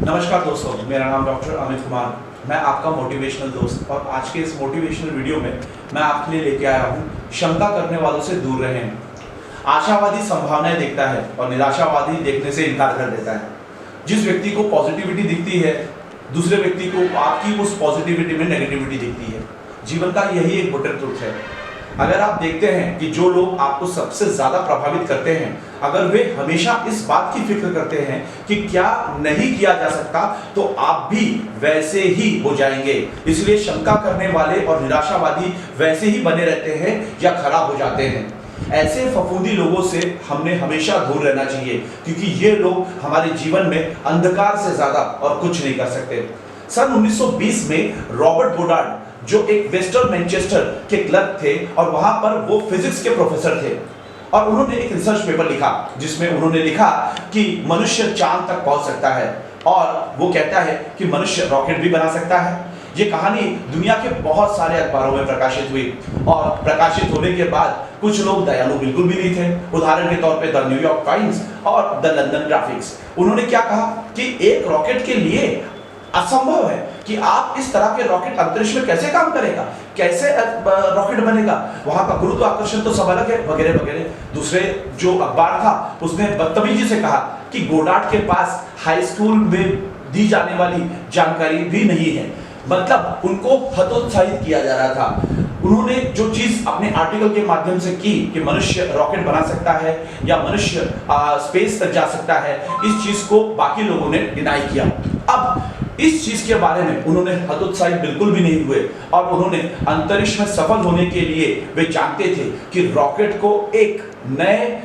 नमस्कार दोस्तों, मेरा नाम डॉक्टर अमित कुमार। मैं आपका मोटिवेशनल दोस्त और आज के इस मोटिवेशनल वीडियो में मैं आपके लिए लेके आया हूँ शंका करने वालों से दूर रहें। आशावादी संभावनाएं देखता है और निराशावादी देखने से इनकार कर देता है। जिस व्यक्ति को पॉजिटिविटी दिखती है, दूसरे व्यक्ति को आपकी उस पॉजिटिविटी में नेगेटिविटी दिखती है। जीवन का यही एक बिटर ट्रुथ है। अगर आप देखते हैं कि जो लोग आपको सबसे ज्यादा प्रभावित करते हैं, अगर वे हमेशा इस बात की फिक्र करते हैं कि क्या नहीं किया जा सकता, तो आप भी वैसे ही हो जाएंगे। इसलिए शंका करने वाले और निराशावादी वैसे ही बने रहते हैं या खराब हो जाते हैं। ऐसे फफूंदी लोगों से हमने हमेशा दूर रहना चाहिए, क्योंकि ये लोग हमारे जीवन में अंधकार से ज्यादा और कुछ नहीं कर सकते। सन 1920 में रॉबर्ट गोडार्ड, जो एक वेस्टर्न मैनचेस्टर के क्लर्क थे और वहां पर वो फिजिक्स के प्रोफेसर थे, और उन्होंने एक रिसर्च पेपर लिखा जिसमें उन्होंने लिखा कि मनुष्य चांद तक पहुंच सकता है, और वो कहता है कि मनुष्य रॉकेट भी बना सकता है। ये कहानी दुनिया के बहुत सारे अखबारों में प्रकाशित हुई, और प्रकाशित होने के बाद कुछ लोग दयालु बिल्कुल भी नहीं थे। उदाहरण के तौर पे द न्यूयॉर्क टाइम्स और द लंदन ग्राफिक्स, उन्होंने क्या कहा कि एक रॉकेट के लिए असंभव है कि आप इस तरह के रॉकेट अंतरिक्ष में कैसे काम करेगा, कैसे रॉकेट बनेगा, वहां का गुरुत्वाकर्षण तो सब अलग है, वगैरह वगैरह। दूसरे जो अखबार था उसने बदतमीजी से कहा कि गोडार्ड के पास हाई स्कूल में दी जाने वाली जानकारी भी नहीं है। मतलब उनको हतोत्साहित किया जा रहा था। उन्होंने जो चीज अपने आर्टिकल के माध्यम से की कि मनुष्य रॉकेट बना सकता है या मनुष्य स्पेस तक जा सकता है, इस चीज को बाकी लोगों ने डिनाई किया। अब इस चीज के बारे में उन्होंने हतोत्साहित बिल्कुल भी नहीं हुए, और उन्होंने अंतरिक्ष में सफल होने के लिए वे जानते थे कि रॉकेट को एक नए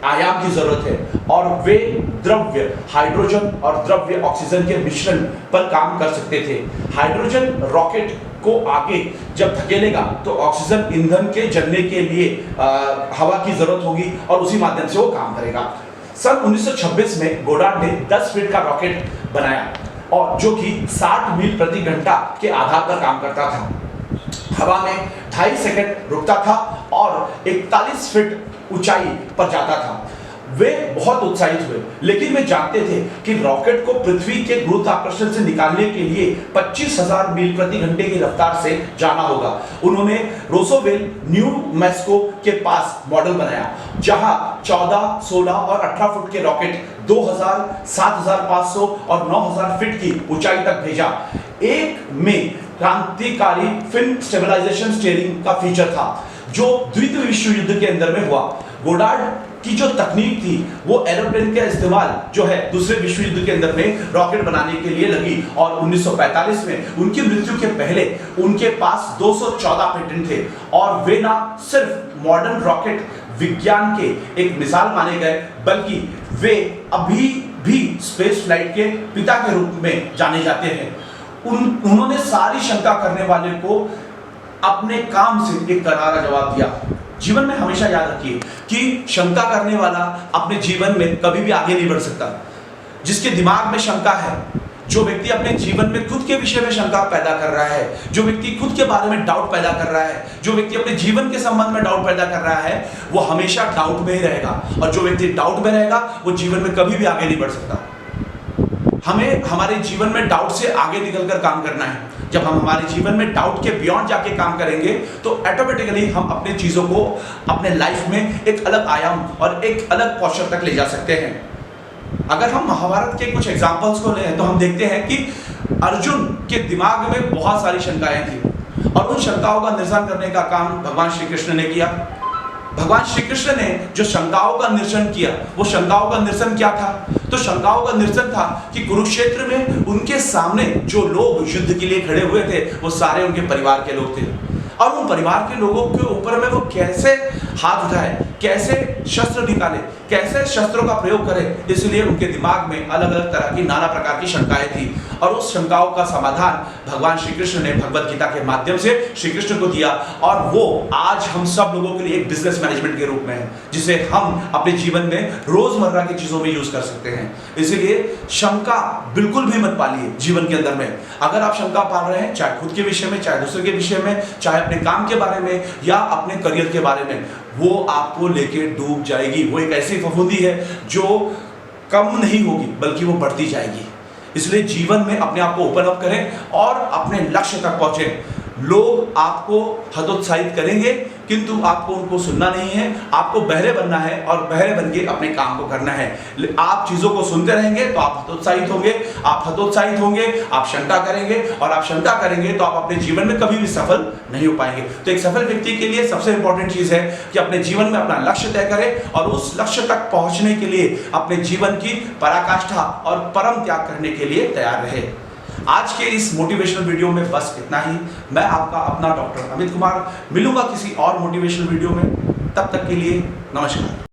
आयाम की जरूरत है, और वे द्रव्य हाइड्रोजन और द्रव्य ऑक्सीजन के मिश्रण पर काम कर सकते थे। हाइड्रोजन रॉकेट को आगे जब धकेलेगा तो ऑक्सीजन ईंधन के जलने के लिए हवा की जरूरत होगी, और उसी माध्यम से वो काम करेगा। सन 1926 में गोडार्ड ने 10 फीट का रॉकेट बनाया, और जो कि 60 मील प्रति घंटा के आधार पर काम करता था। हवा में 2.5 सेकंड रुकता था और 41 फीट ऊंचाई पर जाता था। वे बहुत उत्साहित हुए, लेकिन वे जानते थे कि रॉकेट को पृथ्वी के गुरुत्वाकर्षण से निकालने के लिए 25,000 मील प्रति घंटे की रफ्तार से जाना होगा। उन्होंने रोसोवेल, न्यू मैक्सिको के पास मॉडल बनाया, जहां 14, 16 और 18 फुट के रॉकेट 2000, 7500 और 9000 फीट की ऊंचाई तक भेजा। एक में क्रांतिकारी फिन स्टेबलाइजेशन स्टीयरिंग का फीचर था, जो द्वितीय विश्व युद्ध के अंदर में हुआ। गोडार्ड की जो तकनीक थी वो एरोप्लेन का इस्तेमाल जो है दूसरे विश्व युद्ध के अंदर में रॉकेट बनाने के लिए लगी, और 1945 में उनकी मृत्यु के पहले उनके पास 214 पेटेंट थे। और वे ना सिर्फ मॉडर्न रॉकेट विज्ञान के एक मिसाल माने गए, बल्कि वे अभी भी स्पेस फ्लाइट के पिता के रूप में जाने जाते हैं। उन्होंने सारी शंका करने वाले को अपने काम से एक करारा जवाब दिया। जीवन में हमेशा याद रखिए कि शंका करने वाला अपने जीवन में कभी भी आगे नहीं बढ़ सकता। जिसके दिमाग में शंका है, जो व्यक्ति अपने जीवन में खुद के विषय में शंका पैदा कर रहा है, जो व्यक्ति खुद के बारे में डाउट पैदा कर रहा है, जो व्यक्ति अपने जीवन के संबंध में डाउट पैदा कर रहा है, वो हमेशा डाउट में ही रहेगा। और जो व्यक्ति डाउट में रहेगा वो जीवन में कभी भी आगे नहीं बढ़ सकता। हमें हमारे जीवन में डाउट से आगे निकलकर काम करना है। जब हम हमारे जीवन में डाउट के बियॉन्ड जाके काम करेंगे तो ऑटोमेटिकली हम अपने चीजों को अपने लाइफ में एक अलग आयाम और एक अलग पोस्चर तक ले जा सकते हैं। अगर हम महाभारत के कुछ एग्जाम्पल्स को लें तो हम देखते हैं कि अर्जुन के दिमाग में बहुत सारी शंकाएं थी, और उन शंकाओं का निरसन करने का काम भगवान श्री कृष्ण ने किया। भगवान श्री कृष्ण ने जो शंकाओं का निरसन किया, वो शंकाओं का निरसन क्या था? तो शंकाओं का निरसन था कि कुरुक्षेत्र में उनके सामने जो लोग युद्ध के लिए खड़े हुए थे वो सारे उनके परिवार के लोग थे, और उन परिवार के लोगों के ऊपर में वो कैसे हाथ उठाए, कैसे शस्त्र निकाले, कैसे शस्त्रों का प्रयोग करें। इसलिए उनके दिमाग में अलग अलग तरह की नाना प्रकार की शंकाएं थी, और उस शंकाओं का समाधान भगवान श्री कृष्ण ने भगवत गीता के माध्यम से श्री कृष्ण को दिया, और वो आज हम सब लोगों के लिए एक बिजनेस मैनेजमेंट के रूप में है, जिसे हम अपने जीवन में रोजमर्रा की चीजों में यूज कर सकते हैं। इसीलिए शंका बिल्कुल भी मत पालिए जीवन के अंदर में। अगर आप शंका पाल रहे हैं, चाहे खुद के विषय में, चाहे दूसरे के विषय में, चाहे अपने काम के बारे में या अपने करियर के बारे में, वो आपको लेके डूब जाएगी। वो एक ऐसी फफूंदी है जो कम नहीं होगी बल्कि वो बढ़ती जाएगी। इसलिए जीवन में अपने आप को ओपन अप करें और अपने लक्ष्य तक पहुंचे। लोग आपको हतोत्साहित करेंगे किंतु आपको उनको सुनना नहीं है, आपको बहरे बनना है और बहरे बन के अपने काम को करना है। आप चीजों को सुनते रहेंगे तो आप हतोत्साहित होंगे, आप हतोत्साहित होंगे, आप शंका करेंगे और आप शंका करेंगे तो आप अपने जीवन में कभी भी सफल नहीं हो पाएंगे। तो एक सफल व्यक्ति के लिए सबसे इंपॉर्टेंट चीज है कि अपने जीवन में अपना लक्ष्य तय करे और उस लक्ष्य तक पहुंचने के लिए अपने जीवन की पराकाष्ठा और परम त्याग करने के लिए तैयार रहे। आज के इस मोटिवेशनल वीडियो में बस इतना ही। मैं आपका अपना डॉक्टर अमित कुमार मिलूंगा किसी और मोटिवेशनल वीडियो में। तब तक के लिए नमस्कार।